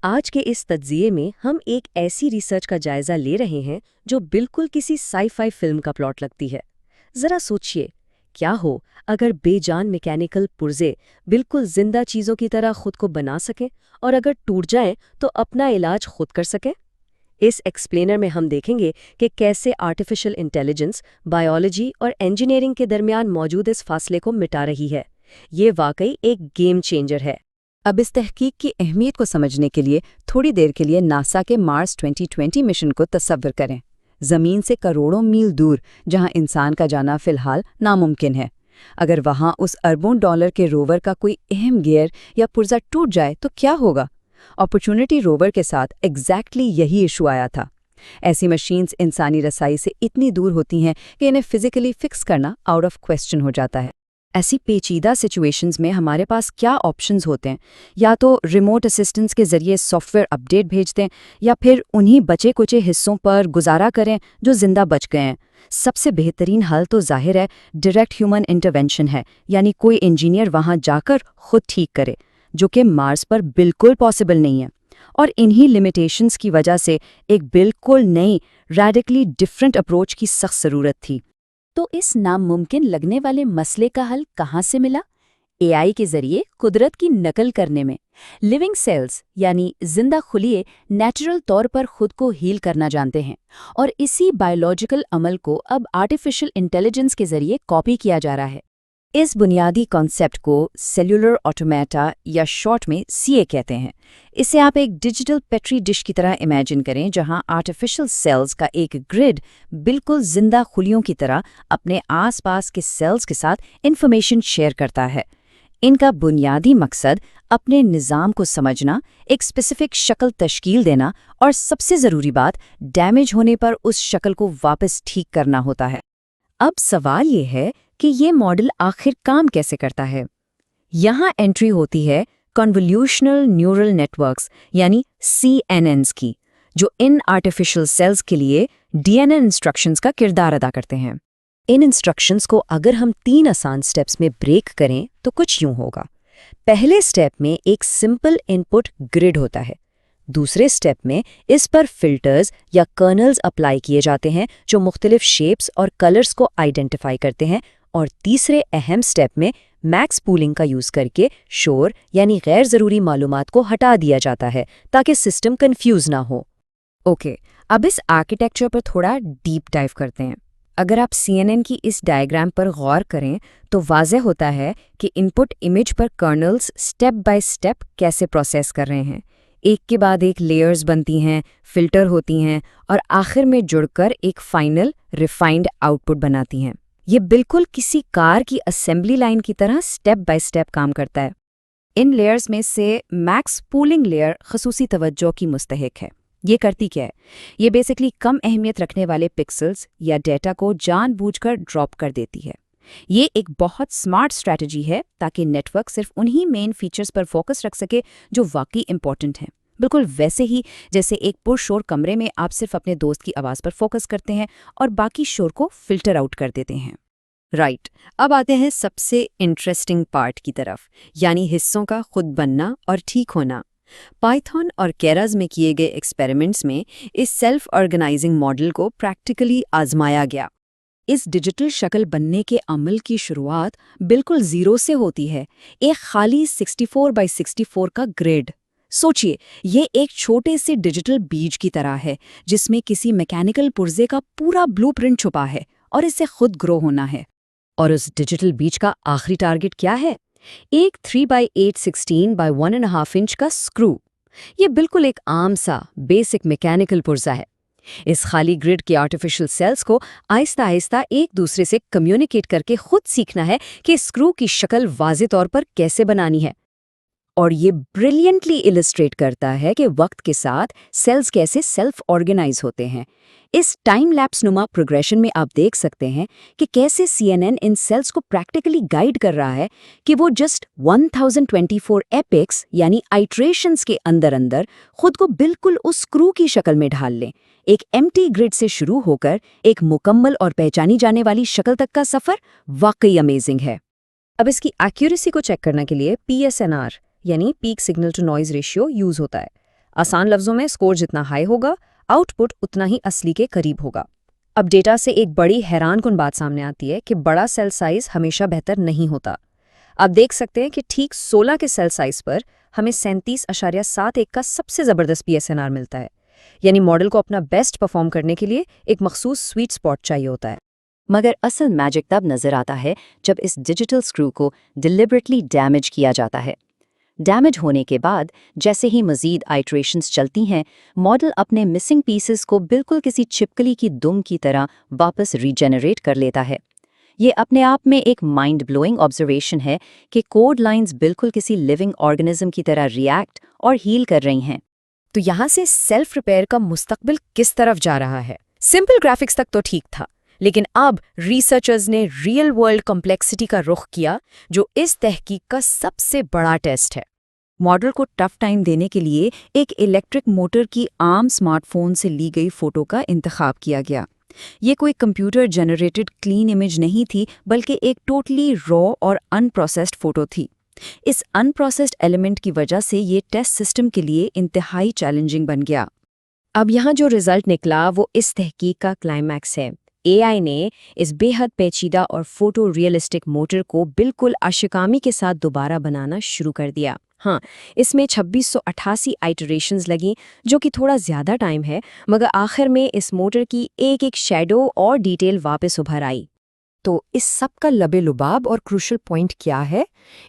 آج کے اس تجزیے میں ہم ایک ایسی ریسرچ کا جائزہ لے رہے ہیں جو بالکل کسی سائی فائی فلم کا پلاٹ لگتی ہے۔ ذرا سوچئے، کیا ہو اگر بے جان میکینیکل پرزے بالکل زندہ چیزوں کی طرح خود کو بنا سکیں اور اگر ٹوٹ جائیں تو اپنا علاج خود کر سکیں؟ اس ایکسپلینر میں ہم دیکھیں گے کہ کیسے آرٹیفیشل انٹیلیجنس بائیولوجی اور انجینئرنگ کے درمیان موجود اس فاصلے کو مٹا رہی ہے۔ یہ واقعی ایک گیم چینجر ہے۔ اب اس تحقیق کی اہمیت کو سمجھنے کے لیے تھوڑی دیر کے لیے ناسا کے مارس 2020 مشن کو تصور کریں۔ زمین سے کروڑوں میل دور جہاں انسان کا جانا فی الحال ناممکن ہے۔ اگر وہاں اس اربوں ڈالر کے روور کا کوئی اہم گیئر یا پرزہ ٹوٹ جائے تو کیا ہوگا؟ اپرچونٹی روور کے ساتھ ایگزیکٹلی یہی ایشو آیا تھا۔ ایسی مشینز انسانی رسائی سے اتنی دور ہوتی ہیں کہ انہیں فزیکلی فکس کرنا آؤٹ آف کوسچن ہو جاتا ہے۔ ایسی پیچیدہ سچویشنز میں ہمارے پاس کیا آپشنز ہوتے ہیں؟ یا تو ریموٹ اسسٹنس کے ذریعے سافٹ ویئر اپڈیٹ بھیج دیں یا پھر انہی بچے کچے حصوں پر گزارا کریں جو زندہ بچ گئے ہیں۔ سب سے بہترین حل تو ظاہر ہے ڈائریکٹ ہیومن انٹرونشن ہے، یعنی کوئی انجینئر وہاں جا کر خود ٹھیک کرے، جو کہ مارس پر بالکل پاسبل نہیں ہے۔ اور انہی لیمیٹیشنز کی وجہ سے ایک بالکل نئی ریڈیکلی ڈیفرنٹ اپروچ کی سخت ضرورت تھی۔ تو اس ناممکن لگنے والے مسئلے کا حل کہاں سے ملا؟ اے آئی کے ذریعے قدرت کی نقل کرنے میں۔ لیونگ سیلز یعنی زندہ خلیے نیچرل طور پر خود کو ہیل کرنا جانتے ہیں، اور اسی بائیولوجیکل عمل کو اب آرٹیفیشل انٹیلیجنس کے ذریعے کاپی کیا جا رہا ہے۔ اس بنیادی کانسیپٹ کو سیلولر آٹومیٹا یا شارٹ میں سی اے کہتے ہیں۔ اسے آپ ایک ڈیجیٹل پیٹری ڈش کی طرح امیجن کریں جہاں آرٹیفیشل سیلز کا ایک گرڈ بالکل زندہ خلیوں کی طرح اپنے آس پاس کے سیلز کے ساتھ انفارمیشن شیئر کرتا ہے۔ ان کا بنیادی مقصد اپنے نظام کو سمجھنا، ایک اسپیسیفک شکل تشکیل دینا اور سب سے ضروری بات ڈیمیج ہونے پر اس شکل کو واپس ٹھیک کرنا ہوتا ہے۔ اب سوال یہ ہے کہ یہ ماڈل آخر کام کیسے کرتا ہے؟ یہاں انٹری ہوتی ہے کنولیوشنل نیورل نیٹورکس یعنی CNNs کی، جو ان آرٹیفیشل سیلز کے لیے DNA انسٹرکشنز کا کردار ادا کرتے ہیں۔ ان انسٹرکشنز کو اگر ہم 3 آسان سٹیپس میں بریک کریں تو کچھ یوں ہوگا۔ پہلے سٹیپ میں ایک سمپل ان پٹ گرڈ ہوتا ہے۔ دوسرے سٹیپ میں اس پر فلٹرز یا کرنلز اپلائی کیے جاتے ہیں جو مختلف شیپس اور کلرز کو آئیڈینٹیفائی کرتے ہیں، اور تیسرے اہم سٹیپ میں میکس پولنگ کا یوز کر کے شور یعنی غیر ضروری معلومات کو ہٹا دیا جاتا ہے تاکہ سسٹم کنفیوز نہ ہو۔ اوکے، اب اس آرکیٹیکچر پر تھوڑا ڈیپ ڈائیو کرتے ہیں۔ اگر آپ CNN کی اس ڈائیگرام پر غور کریں تو واضح ہوتا ہے کہ ان پٹ امیج پر کرنلز سٹیپ بائی سٹیپ کیسے پروسیس کر رہے ہیں۔ ایک کے بعد ایک لیئرز بنتی ہیں، فلٹر ہوتی ہیں اور آخر میں جڑ کر ایک فائنل ریفائنڈ آؤٹ پٹ بناتی ہیں۔ یہ بالکل کسی کار کی اسمبلی لائن کی طرح سٹیپ بائی سٹیپ کام کرتا ہے۔ ان لیئرز میں سے میکس پولنگ لیئر خصوصی توجہ کی مستحق ہے۔ یہ کرتی کیا ہے؟ یہ بیسکلی کم اہمیت رکھنے والے پکسلز یا ڈیٹا کو جان بوجھ کر ڈراپ کر دیتی ہے۔ یہ ایک بہت سمارٹ اسٹریٹجی ہے تاکہ نیٹ ورک صرف انہی مین فیچرز پر فوکس رکھ سکے جو واقعی امپورٹنٹ ہیں، بالکل ویسے ہی جیسے ایک پرشور کمرے میں آپ صرف اپنے دوست کی آواز پر فوکس کرتے ہیں اور باقی شور کو فلٹر آؤٹ کر دیتے ہیں۔ رائٹ، اب آتے ہیں سب سے انٹرسٹنگ پارٹ کی طرف، یعنی حصوں کا خود بننا اور ٹھیک ہونا۔ پائتھن اور کیراز میں کیے گئے ایکسپیریمنٹس میں اس سیلف آرگنائزنگ ماڈل کو پریکٹیکلی آزمایا گیا۔ اس ڈیجیٹل شکل بننے کے عمل کی شروعات بالکل زیرو سے ہوتی ہے، ایک خالی 64x64 کا گریڈ۔ سوچئے، یہ ایک چھوٹے سے ڈیجیٹل بیج کی طرح ہے جس میں کسی میکینیکل پرزے کا پورا بلو پرنٹ چھپا ہے اور اسے خود گرو ہونا ہے۔ اور اس ڈیجیٹل بیج کا آخری ٹارگٹ کیا ہے؟ ایک 3x8 16x1.5 انچ کا سکرو۔ یہ بالکل ایک عام سا بیسک میکینیکل پرزہ ہے۔ اس خالی گرڈ کے آرٹیفیشل سیلز کو آہستہ آہستہ ایک دوسرے سے کمیونیکیٹ کر کے خود سیکھنا ہے کہ سکرو کی شکل واضح طور پر کیسے بنانی ہے۔ اور یہ بریلینٹلی السٹریٹ کرتا ہے کہ وقت کے ساتھ سیلز کیسے سیلف آرگنائز ہوتے ہیں۔ اس ٹائم لیپس نما پروگریشن میں آپ دیکھ سکتے ہیں کہ کیسے CNN ان سیلز کو پریکٹیکلی گائیڈ کر رہا ہے کہ وہ جسٹ 1024 ایپکس یعنی آئٹریشنز کے اندر خود کو بالکل اس سکرو کی شکل میں ڈھال لیں۔ ایک ایمٹی گرڈ سے شروع ہو کر ایک مکمل اور پہچانی جانے والی شکل تک کا سفر واقعی امیزنگ ہے۔ اب اس کی ایکیوریسی کو چیک کرنے کے لیے PSNR یعنی peak signal to noise ratio use ہوتا ہے۔ آسان لفظوں میں اسکور جتنا ہائی ہوگا آؤٹ پٹ اتنا ہی اصلی کے قریب ہوگا۔ اب ڈیٹا سے ایک بڑی حیران کن بات سامنے آتی ہے کہ بڑا سیل سائز ہمیشہ بہتر نہیں ہوتا۔ آپ دیکھ سکتے ہیں کہ ٹھیک 16 کے سیل سائز پر ہمیں 37.71 کا سب سے زبردست PSNR ملتا ہے، یعنی ماڈل کو اپنا بیسٹ پرفارم کرنے کے لیے ایک مخصوص سویٹ سپاٹ چاہیے ہوتا ہے۔ مگر اصل میجک تب نظر آتا ہے جب اس ڈیجیٹل اسکرو کو ڈیلیبریٹلی ڈیمیج کیا جاتا ہے۔ ڈیمیج ہونے کے بعد جیسے ہی مزید آئٹریشنز چلتی ہیں، ماڈل اپنے مسنگ پیسز کو بالکل کسی چھپکلی کی دم کی طرح واپس ریجنریٹ کر لیتا ہے۔ یہ اپنے آپ میں ایک مائنڈ بلوئنگ آبزرویشن ہے کہ کوڈ لائنز بالکل کسی لیونگ آرگنزم کی طرح ریئیکٹ اور ہیل کر رہی ہیں۔ تو یہاں سے سیلف ریپیئر کا مستقبل کس طرف جا رہا ہے؟ سمپل گرافکس تک تو ٹھیک تھا، لیکن اب ریسرچرز نے ریئل ورلڈ کمپلیکسٹی کا رخ کیا، جو اس تحقیق کا سب سے بڑا ٹیسٹ ہے۔ ماڈل کو ٹف ٹائم دینے کے لیے ایک الیکٹرک موٹر کی عام سمارٹ فون سے لی گئی فوٹو کا انتخاب کیا گیا۔ یہ کوئی کمپیوٹر جنریٹڈ کلین امیج نہیں تھی، بلکہ ایک ٹوٹلی را اور ان پروسیسڈ فوٹو تھی۔ اس ان پروسیسڈ ایلیمنٹ کی وجہ سے یہ ٹیسٹ سسٹم کے لیے انتہائی چیلنجنگ بن گیا۔ اب یہاں جو رزلٹ نکلا وہ اس تحقیق کا کلائمیکس ہے۔ AI نے اس بے حد پیچیدہ اور فوٹو ریئلسٹک موٹر کو بالکل آشکامی کے ساتھ دوبارہ بنانا شروع کر دیا۔ ہاں، اس میں 2688 آئٹریشنز لگیں، جو کہ تھوڑا زیادہ ٹائم ہے، مگر آخر میں اس موٹر کی ایک ایک شیڈو اور ڈیٹیل واپس ابھر آئی۔ تو اس سب کا لب لباب اور کروشل پوائنٹ کیا ہے؟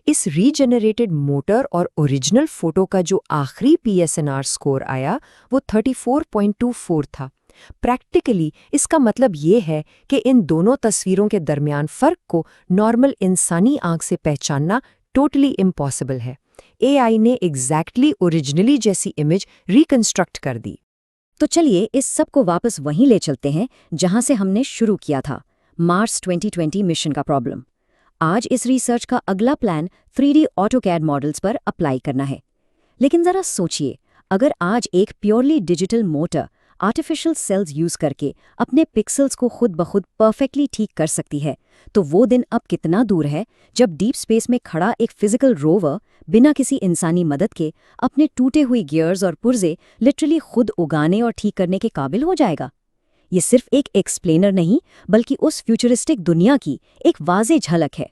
اس ری جنریٹڈ موٹر اور اوریجنل فوٹو کا جو آخری PSNR سکور آیا وہ 34.24 تھا۔ پریکٹیکلی اس کا مطلب یہ ہے کہ ان دونوں تصویروں کے درمیان فرق کو نارمل انسانی آنکھ سے پہچاننا ٹوٹلی امپاسبل ہے۔ AI نے ایگزیکٹلی اوریجنلی جیسی امیج ریکنسٹرکٹ کر دی۔ تو چلیے اس سب کو واپس وہیں لے چلتے ہیں جہاں سے ہم نے شروع کیا تھا، مارس 2020 مشن کا پرابلم۔ آج اس ریسرچ کا اگلا پلان 3D AutoCAD ماڈلز پر اپلائی کرنا ہے۔ لیکن ذرا سوچئے، اگر آج ایک purely digital motor artificial cells use کر کے اپنے پکسلز کو خود بخود پرفیکٹلی ٹھیک کر سکتی ہے، تو وہ دن اب کتنا دور ہے جب ڈیپ اسپیس میں کھڑا ایک فزیکل روور بنا کسی انسانی مدد کے اپنے ٹوٹے ہوئے گیئرز اور پرزے لٹرلی خود اگانے اور ٹھیک کرنے کے قابل ہو جائے گا۔ یہ صرف ایک ایکسپلینر نہیں، بلکہ اس فیوچرسٹک دنیا کی ایک واضح جھلک ہے۔